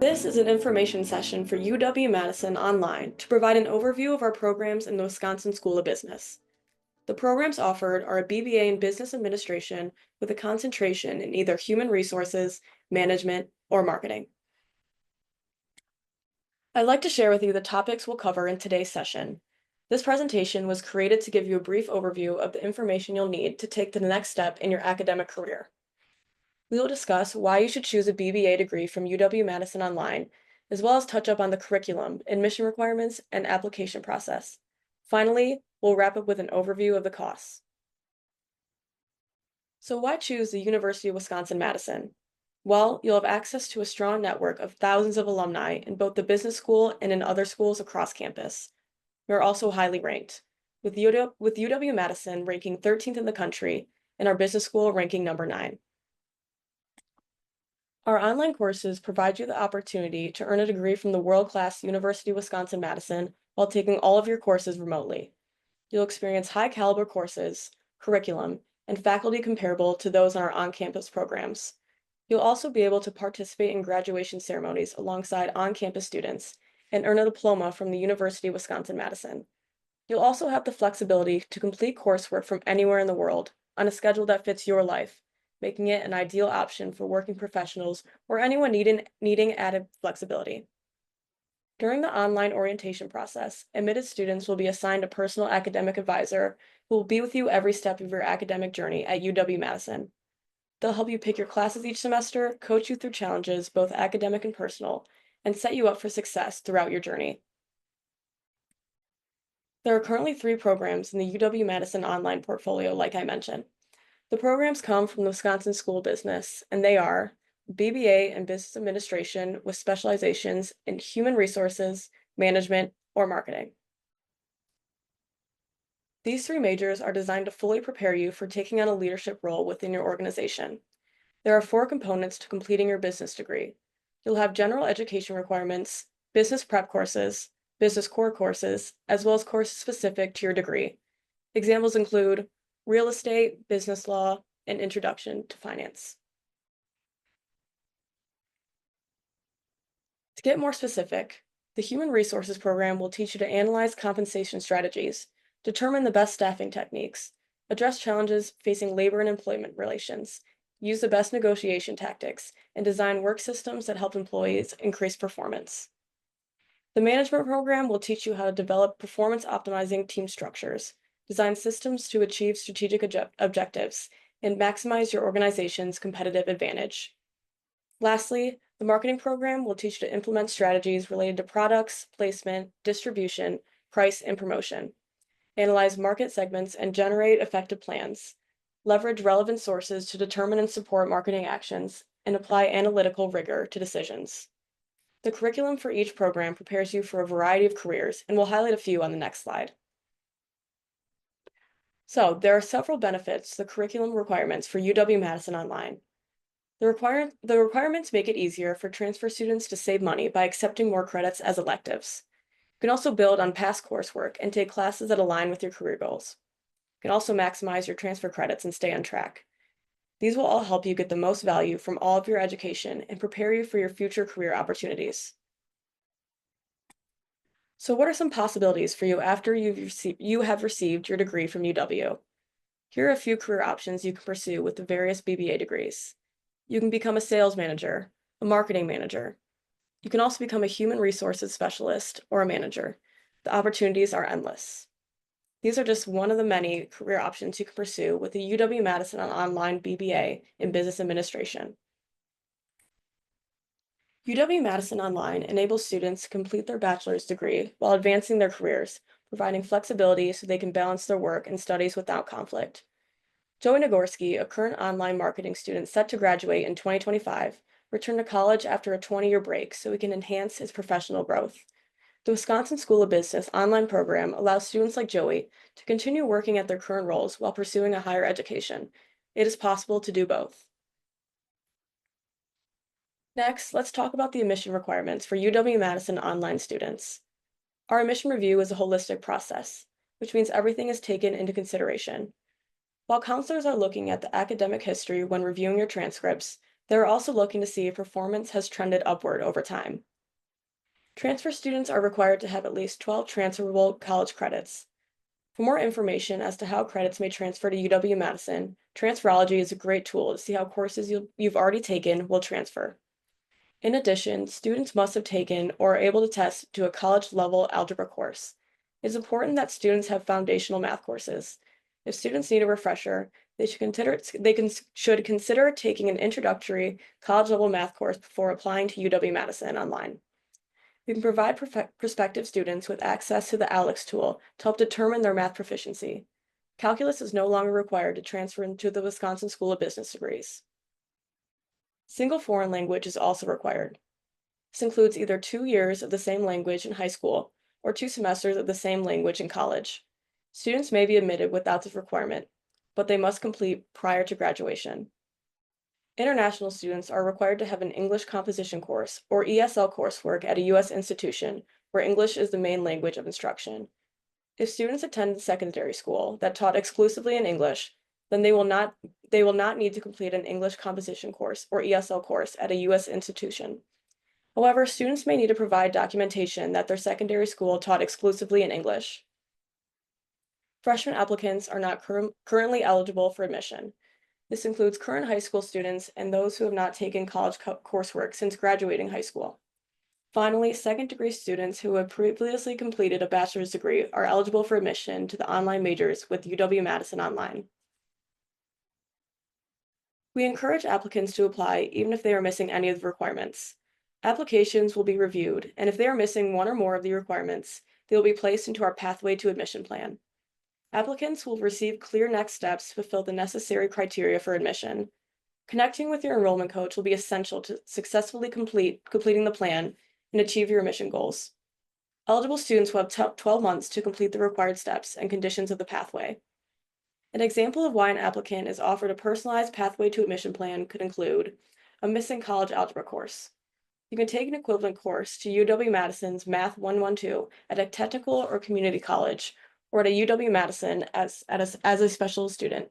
This is an information session for UW-Madison Online to provide an overview of our programs in the Wisconsin School of Business. The programs offered are a BBA in Business Administration with a concentration in either human resources, management, or marketing. I'd like to share with you the topics we'll cover in today's session. This presentation was created to give you a brief overview of the information you'll need to take the next step in your academic career. We will discuss why you should choose a BBA degree from UW-Madison Online, as well as touch up on the curriculum, admission requirements, and application process. Finally, we'll wrap up with an overview of the costs. So why choose the University of Wisconsin-Madison? Well, you'll have access to a strong network of thousands of alumni in both the business school and in other schools across campus. We're also highly ranked, with UW-Madison ranking 13th in the country and our business school ranking number 9. Our online courses provide you the opportunity to earn a degree from the world-class University of Wisconsin-Madison while taking all of your courses remotely. You'll experience high-caliber courses, curriculum, and faculty comparable to those in our on-campus programs. You'll also be able to participate in graduation ceremonies alongside on-campus students and earn a diploma from the University of Wisconsin-Madison. You'll also have the flexibility to complete coursework from anywhere in the world on a schedule that fits your life, making it an ideal option for working professionals or anyone needing added flexibility. During the online orientation process, admitted students will be assigned a personal academic advisor who will be with you every step of your academic journey at UW-Madison. They'll help you pick your classes each semester, coach you through challenges, both academic and personal, and set you up for success throughout your journey. There are currently 3 programs in the UW-Madison online portfolio, like I mentioned. The programs come from the Wisconsin School of Business, and they are BBA in Business Administration with specializations in human resources, management, or marketing. These 3 majors are designed to fully prepare you for taking on a leadership role within your organization. There are 4 components to completing your business degree. You'll have general education requirements, business prep courses, business core courses, as well as courses specific to your degree. Examples include real estate, business law, and introduction to finance. To get more specific, the Human Resources program will teach you to analyze compensation strategies, determine the best staffing techniques, address challenges facing labor and employment relations, use the best negotiation tactics, and design work systems that help employees increase performance. The Management program will teach you how to develop performance-optimizing team structures, design systems to achieve strategic objectives, and maximize your organization's competitive advantage. Lastly, the Marketing program will teach you to implement strategies related to products, placement, distribution, price, and promotion, analyze market segments, and generate effective plans, leverage relevant sources to determine and support marketing actions, and apply analytical rigor to decisions. The curriculum for each program prepares you for a variety of careers, and we'll highlight a few on the next slide. So, there are several benefits to the curriculum requirements for UW-Madison Online. The requirements make it easier for transfer students to save money by accepting more credits as electives. You can also build on past coursework and take classes that align with your career goals. You can also maximize your transfer credits and stay on track. These will all help you get the most value from all of your education and prepare you for your future career opportunities. So what are some possibilities for you after you have received your degree from UW? Here are a few career options you can pursue with the various BBA degrees. You can become a sales manager, a marketing manager. You can also become a human resources specialist or a manager. The opportunities are endless. These are just one of the many career options you can pursue with the UW-Madison Online BBA in Business Administration. UW-Madison Online enables students to complete their bachelor's degree while advancing their careers, providing flexibility so they can balance their work and studies without conflict. Joey Nagorski, a current online marketing student set to graduate in 2025, returned to college after a 20-year break so he can enhance his professional growth. The Wisconsin School of Business online program allows students like Joey to continue working at their current roles while pursuing a higher education. It is possible to do both. Next, let's talk about the admission requirements for UW-Madison online students. Our admission review is a holistic process, which means everything is taken into consideration. While counselors are looking at the academic history when reviewing your transcripts, They're also looking to see if performance has trended upward over time. Transfer students are required to have at least 12 transferable college credits. For more information as to how credits may transfer to UW-Madison, Transferology is a great tool to see how courses you've already taken will transfer. In addition, students must have taken or are able to test to a college-level algebra course. It's important that students have foundational math courses. If students need a refresher, they should consider taking an introductory college-level math course before applying to UW-Madison online. We can provide prospective students with access to the ALEX tool to help determine their math proficiency. Calculus is no longer required to transfer into the Wisconsin School of Business degrees. Single foreign language is also required. This includes either 2 years of the same language in high school or 2 semesters of the same language in college. Students may be admitted without this requirement, but they must complete prior to graduation. International students are required to have an English composition course or ESL coursework at a U.S. institution where English is the main language of instruction. If students attended secondary school that taught exclusively in English, then they will not need to complete an English composition course or ESL course at a U.S. institution. However, students may need to provide documentation that their secondary school taught exclusively in English. Freshman applicants are not currently eligible for admission. This includes current high school students and those who have not taken college coursework since graduating high school. Finally, second-degree students who have previously completed a bachelor's degree are eligible for admission to the online majors with UW-Madison Online. We encourage applicants to apply even if they are missing any of the requirements. Applications will be reviewed, and if they are missing one or more of the requirements, they will be placed into our Pathway to Admission plan. Applicants will receive clear next steps to fulfill the necessary criteria for admission. Connecting with your enrollment coach will be essential to successfully completing the plan and achieve your admission goals. Eligible students will have 12 months to complete the required steps and conditions of the pathway. An example of why an applicant is offered a personalized pathway to admission plan could include a missing college algebra course. You can take an equivalent course to UW-Madison's Math 112 at a technical or community college, or at a UW-Madison as a special student.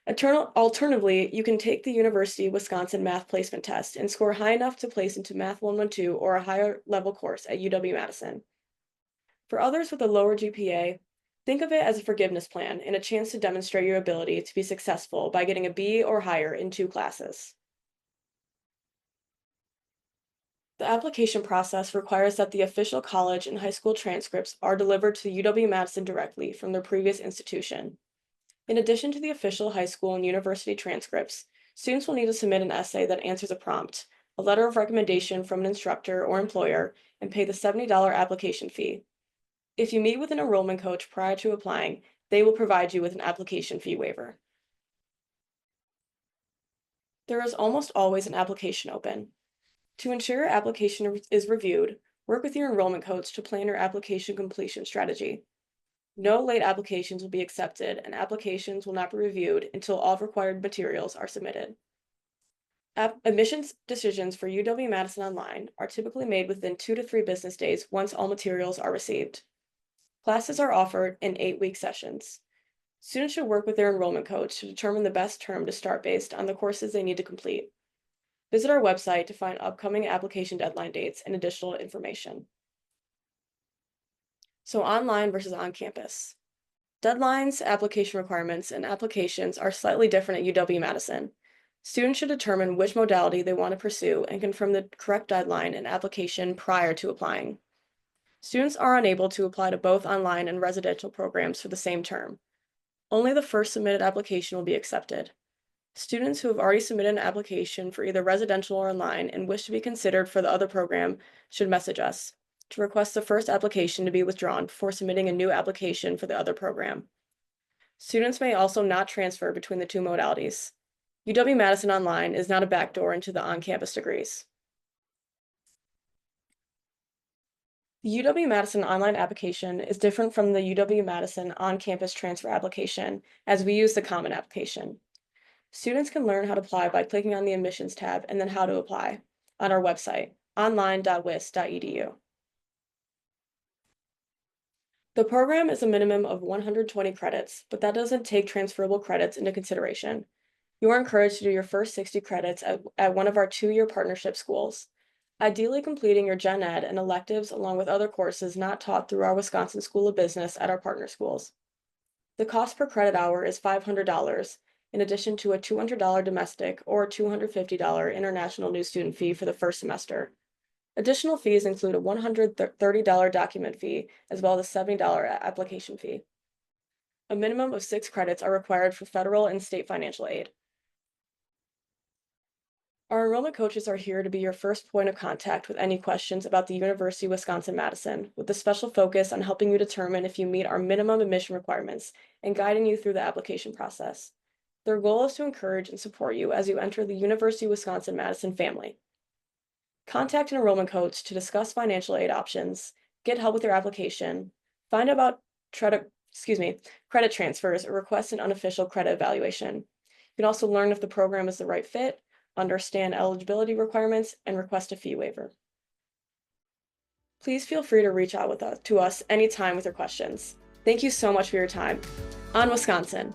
Alternatively, you can take the University of Wisconsin Math Placement Test and score high enough to place into Math 112 or a higher level course at UW-Madison. For others with a lower GPA, think of it as a forgiveness plan and a chance to demonstrate your ability to be successful by getting a B or higher in 2 classes. The application process requires that the official college and high school transcripts are delivered to UW-Madison directly from their previous institution. In addition to the official high school and university transcripts, students will need to submit an essay that answers a prompt, a letter of recommendation from an instructor or employer, and pay the $70 application fee. If you meet with an enrollment coach prior to applying, they will provide you with an application fee waiver. There is almost always an application open. To ensure your application is reviewed, work with your enrollment coach to plan your application completion strategy. No late applications will be accepted, and applications will not be reviewed until all required materials are submitted. Admissions decisions for UW-Madison Online are typically made within 2 to 3 business days once all materials are received. Classes are offered in 8-week sessions. Students should work with their enrollment coach to determine the best term to start based on the courses they need to complete. Visit our website to find upcoming application deadline dates and additional information. So online versus on campus. Deadlines, application requirements, and applications are slightly different at UW-Madison. Students should determine which modality they want to pursue and confirm the correct deadline and application prior to applying. Students are unable to apply to both online and residential programs for the same term. Only the first submitted application will be accepted. Students who have already submitted an application for either residential or online and wish to be considered for the other program should message us to request the first application to be withdrawn before submitting a new application for the other program. Students may also not transfer between the 2 modalities. UW-Madison Online is not a backdoor into the on-campus degrees. The UW-Madison online application is different from the UW-Madison on-campus transfer application, as we use the common application. Students can learn how to apply by clicking on the admissions tab and then how to apply on our website, online.wis.edu. The program is a minimum of 120 credits, but that doesn't take transferable credits into consideration. You are encouraged to do your first 60 credits at one of our 2-year partnership schools, ideally completing your gen ed and electives along with other courses not taught through our Wisconsin School of Business at our partner schools. The cost per credit hour is $500, in addition to a $200 domestic or $250 international new student fee for the first semester. Additional fees include a $130 document fee as well as a $70 application fee. A minimum of 6 credits are required for federal and state financial aid. Our enrollment coaches are here to be your first point of contact with any questions about the University of Wisconsin-Madison, with a special focus on helping you determine if you meet our minimum admission requirements and guiding you through the application process. Their goal is to encourage and support you as you enter the University of Wisconsin-Madison family. Contact an enrollment coach to discuss financial aid options, get help with your application, find out about credit transfers, or request an unofficial credit evaluation. You can also learn if the program is the right fit, understand eligibility requirements, and request a fee waiver. Please feel free to reach out to us anytime with your questions. Thank you so much for your time. On Wisconsin!